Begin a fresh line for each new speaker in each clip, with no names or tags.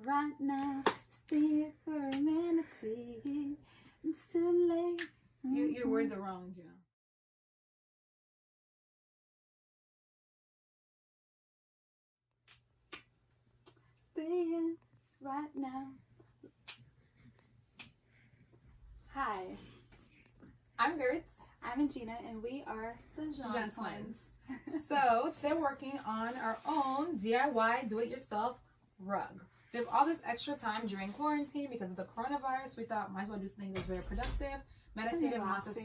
right now. Stay for a minute. It's too late.
Your words are wrong, Gina.
Staying right now. Hi,
I'm Gertz.
I'm Gina, and we are the Jean
Twins. So today we're working on our own DIY do-it-yourself rug. We have all this extra time during quarantine because of the coronavirus. We thought might as well do something that's very productive, meditative, and helps us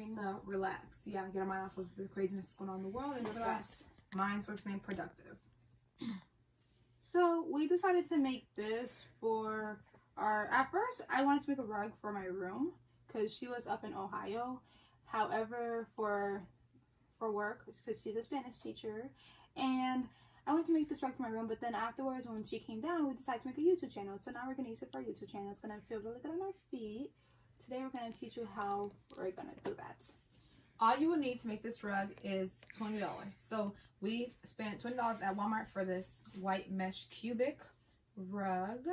relax. Yeah, get our mind off of the craziness going on in the world and just
Stress.
mind source being productive.
So we decided to make this for at first I wanted to make a rug for my room because she was up in Ohio. However, for work, because she's a Spanish teacher, and I wanted to make this rug for my room, but then afterwards when she came down, we decided to make a YouTube channel. So now we're going to use it for our YouTube channel. It's going to feel really good on our feet. Today we're going to teach you how we're going to do that.
All you will need to make this rug is $20. So we spent $20 at Walmart for this white mesh cubic rug.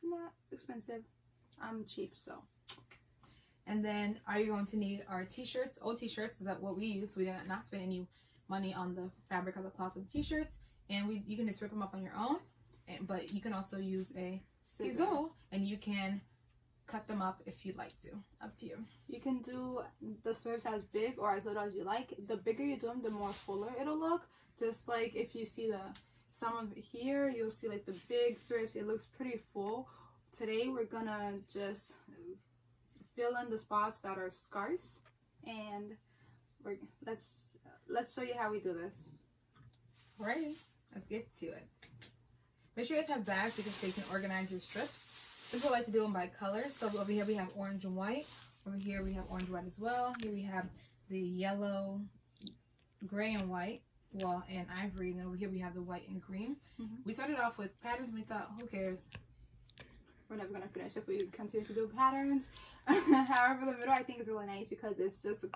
Not expensive. I'm cheap, so.
And then are you going to need our t-shirts, old t-shirts, is that what we use, so we did not spend any money on the fabric or the cloth of the t-shirts. And you can just rip them up on your own, but you can also use a scissor and you can cut them up if you'd like to. Up to you.
You can do the strips as big or as little as you like. The bigger you do them, the more fuller it'll look. Just like if you see some of it here, you'll see like the big strips. It looks pretty full. Today we're gonna just fill in the spots that are scarce, and let's show you how we do this.
Alrighty, let's get to it. Make sure you guys have bags because so you can organize your strips. This is what I like to do them by color. So over here we have orange and white. Over here we have orange and white as well. Here we have the yellow, gray and white, well, and ivory. And then over here we have the white and green. We started off with patterns and we thought, who cares?
We're never gonna finish if we continue to do patterns. However, the middle I think is really nice because it's just a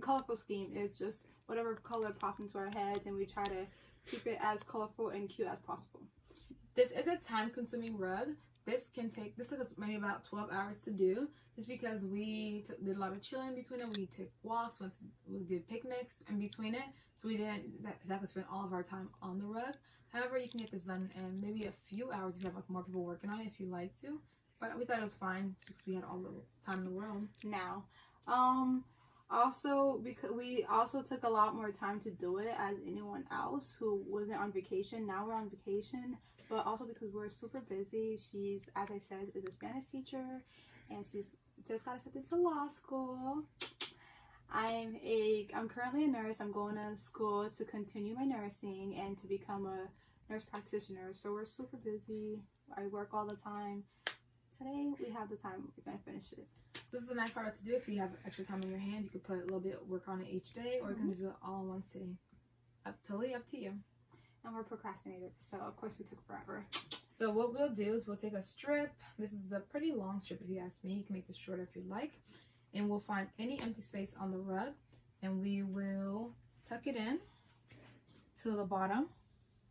colorful scheme. It's just whatever color pops into our heads, and we try to keep it as colorful and cute as possible.
This is a time-consuming rug. This took us maybe about 12 hours to do, just because we did a lot of chilling between it. We took walks, we did picnics in between it, so we didn't exactly spend all of our time on the rug. However, you can get this done in maybe a few hours if you have like more people working on it if you like to. But we thought it was fine because we had all the time in the world.
Now, also because we also took a lot more time to do it as anyone else who wasn't on vacation. Now we're on vacation, but also because we're super busy. She's, as I said, is a Spanish teacher, and she's just got accepted to law school. I'm currently a nurse. I'm going to school to continue my nursing and to become a nurse practitioner. So we're super busy. I work all the time. Today we have the time. We're gonna finish it.
This is a nice product to do if you have extra time in your hands. You could put a little bit of work on it each day, or you can just do it all in one sitting. Totally up to you.
And we're procrastinators, so of course we took forever.
So what we'll do is we'll take a strip. This is a pretty long strip if you ask me. You can make this shorter if you'd like. And we'll find any empty space on the rug, and we will tuck it in to the bottom,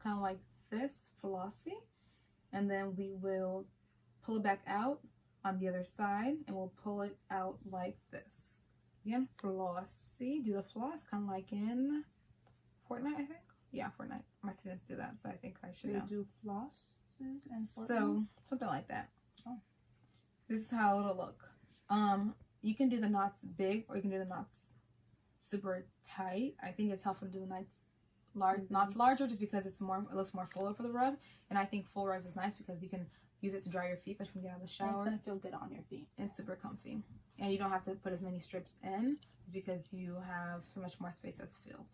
kind of like this, flossy. And then we will pull it back out on the other side, and we'll pull it out like this. Again, flossy. Do the floss kind of like in Fortnite, I think. Yeah, Fortnite. My students do that, so I think I should know.
They do flosses and Fortnite?
So something like that.
Oh.
This is how it'll look. You can do the knots big, or you can do the knots super tight. I think it's helpful to do the knots larger, just because it looks more fuller for the rug. And I think full rugs is nice because you can use it to dry your feet, but when you get out of the shower,
it's gonna feel good on your feet.
It's super comfy, and you don't have to put as many strips in because you have so much more space that's filled.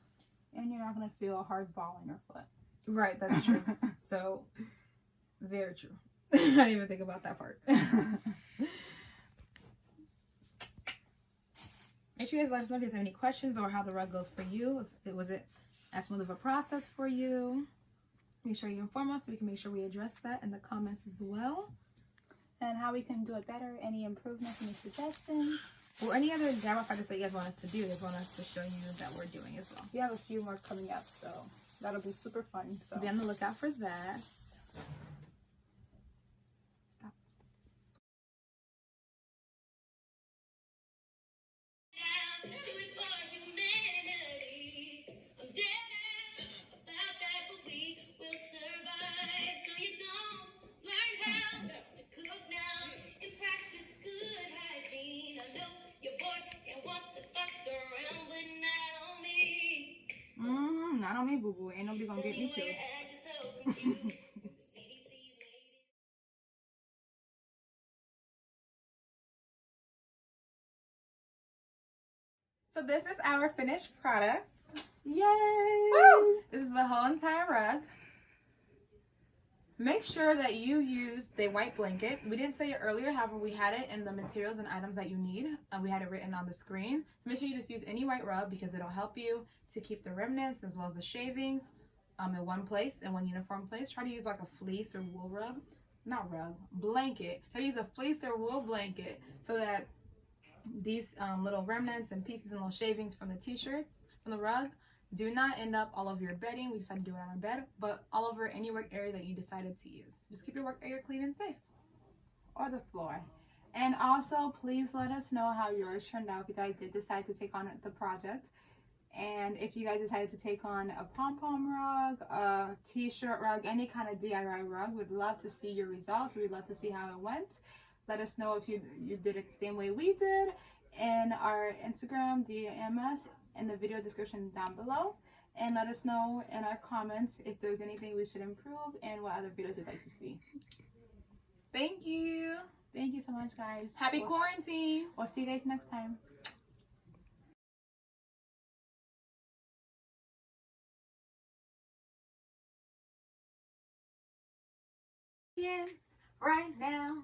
And you're not gonna feel a hard ball in your foot.
Right, that's true. So, very true. I didn't even think about that part. Make sure you guys let us know if you guys have any questions or how the rug goes for you. Was it as smooth of a process for you? Make sure you inform us so we can make sure we address that in the comments as well.
And how we can do it better, any improvements, any suggestions.
Or any other DIY projects that you guys want us to do. You guys want us to show you that we're doing as well.
We have a few more coming up, so that'll be super fun. So
be on the lookout for that. Stop
on me, boo boo. Ain't nobody gonna get me killed.
So this is our finished product.
Yay!
Woo! This is the whole entire rug. Make sure that you use the white blanket. We didn't say it earlier, however, we had it in the materials and items that you need. We had it written on the screen. So make sure you just use any white rug because it'll help you to keep the remnants as well as the shavings in one place, in one uniform place. Try to use like a fleece or wool rug. Not rug, blanket. Try to use a fleece or wool blanket so that these little remnants and pieces and little shavings from the t-shirts, from the rug, do not end up all over your bedding. We decided to do it on our bed, but all over any work area that you decided to use. Just keep your work area clean and safe.
Or the floor. And also, please let us know how yours turned out if you guys did decide to take on the project. And if you guys decided to take on a pom-pom rug, a t-shirt rug, any kind of DIY rug, we'd love to see your results. We'd love to see how it went. Let us know if you did it the same way we did in our Instagram, DM us in the video description down below. And let us know in our comments if there's anything we should improve and what other videos you'd like to see.
Thank you.
Thank you so much, guys.
Happy quarantine.
We'll see you guys next time.
Yeah, right now.